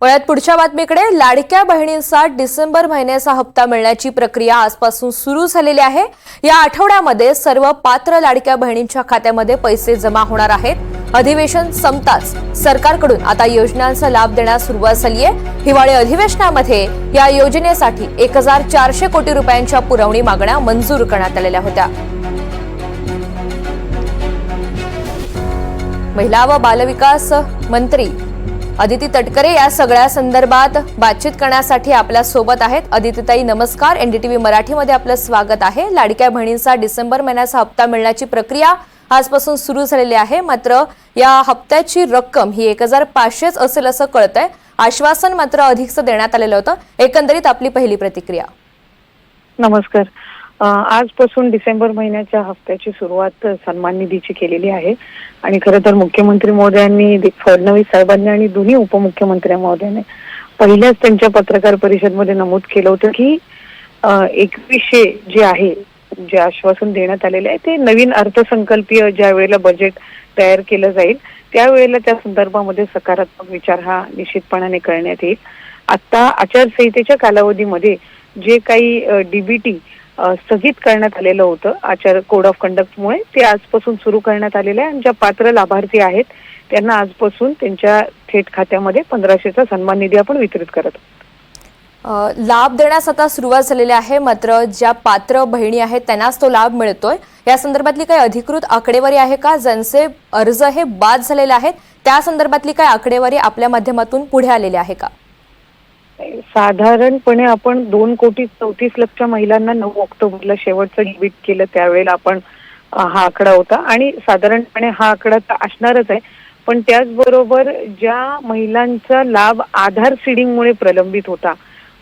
वळ्यात पुढच्या बातमीकडे लाडक्या बहिणींचा डिसेंबर महिन्याचा हप्ता मिळण्याची प्रक्रिया आजपासून सुरू झालेली आहे। या आठवड्यामध्ये सर्व पात्र लाडक्या बहिणींच्या खात्यामध्ये पैसे जमा होणार आहेत। अधिवेशन संपताच सरकारकडून आता योजनांचा लाभ देण्यास सुरुवात झाली आहे। हिवाळी अधिवेशनामध्ये या योजनेसाठी 1400 कोटी रुपयांच्या पुरवणी मागण्या मंजूर करण्यात आलेल्या होत्या। महिला व बालविकास मंत्री अदिती तटकरे या सगळ्या संदर्भात बातचीत करण्यासाठी आपल्या सोबत आहेत। अदितीताई नमस्कार, एनडीटीव्ही मराठीमध्ये आपलं स्वागत आहे। लाडक्या बहिणींचा डिसेंबर महिन्याचा हप्ता मिळण्याची प्रक्रिया आजपासून सुरू झालेली आहे, मात्र या हप्त्याची रक्कम ही 1500 असेल असं कळतंय। आश्वासन मात्र अधिकचं देण्यात आलेलं होतं। एकंदरीत आपली पहिली प्रतिक्रिया। नमस्कार। आजपासून डिसेंबर महिन्याच्या हप्त्याची सुरुवात सन्मान निधीची केलेली आहे आणि खरं तर मुख्यमंत्री महोदयांनी, फडणवीस साहेबांनी आणि दोन्ही उपमुख्यमंत्री महोदयांनी पहिल्याच त्यांच्या पत्रकार परिषदेमध्ये नमूद केलं होतं की 2100 जे आहे, जे आश्वासन देण्यात आलेले आहे ते नवीन अर्थसंकल्पीय ज्या वेळेला बजेट तयार केलं जाईल त्यावेळेला त्या संदर्भामध्ये सकारात्मक विचार हा निश्चितपणाने करण्यात येईल। आता आचारसंहितेच्या कालावधीमध्ये जे काही डीबीटी स्थगित करण्यात आलेलं होतं कोड ऑफ कंडक्टमुळे, ते आजपासून सुरू करण्यात आलेलं आहे आणि ज्या पात्र लाभार्थी आहेत त्यांना आजपासून त्यांच्या थेट खात्यामध्ये 1500चा सन्मान निधी आपण वितरित करत आहोत। लाभ देण्यास आता सुरुवात झालेली आहे, मात्र ज्या पात्र बहिणी आहेत त्यांनाच तो लाभ मिळतोय। या संदर्भातली काही अधिकृत आकडेवारी आहे का? ज्यांचे अर्ज हे बाद झालेले आहेत त्या संदर्भातली काही आकडेवारी आपल्या माध्यमातून पुढे आलेली आहे का? साधारणपणे आपण 2,34,00,000 महिलांना 9 ऑक्टोबरला शेवटचं डीबीट केलं त्यावेळेला आपण हा आकडा होता आणि साधारणपणे हा आकडा तर असणारच आहे। पण त्याचबरोबर ज्या महिलांचा लाभ आधार सीडिंगमुळे प्रलंबित होता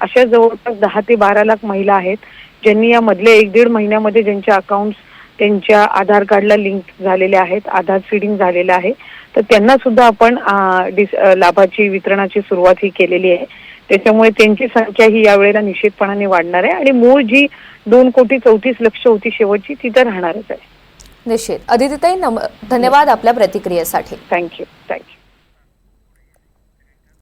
अशा जवळपास 10 ते 12 लाख महिला आहेत ज्यांनी या मधल्या 1-1.5 महिन्यामध्ये ज्यांच्या अकाउंट्स त्यांच्या आधार कार्डला लिंक झालेले आहेत, आधार सीडिंग झालेलं आहे, तर त्यांना सुद्धा आपण लाभाची वितरणाची सुरुवात ही केलेली आहे। त्याच्यामुळे त्यांची संख्या ही यावेळेला निश्चितपणाने वाढणार आहे आणि मूळ जी 2,34,00,000 होती शेवटची ती तर राहणारच आहे। निश्चित। अदितीताई धन्यवाद आपल्या प्रतिक्रियेसाठी। थँक्यू।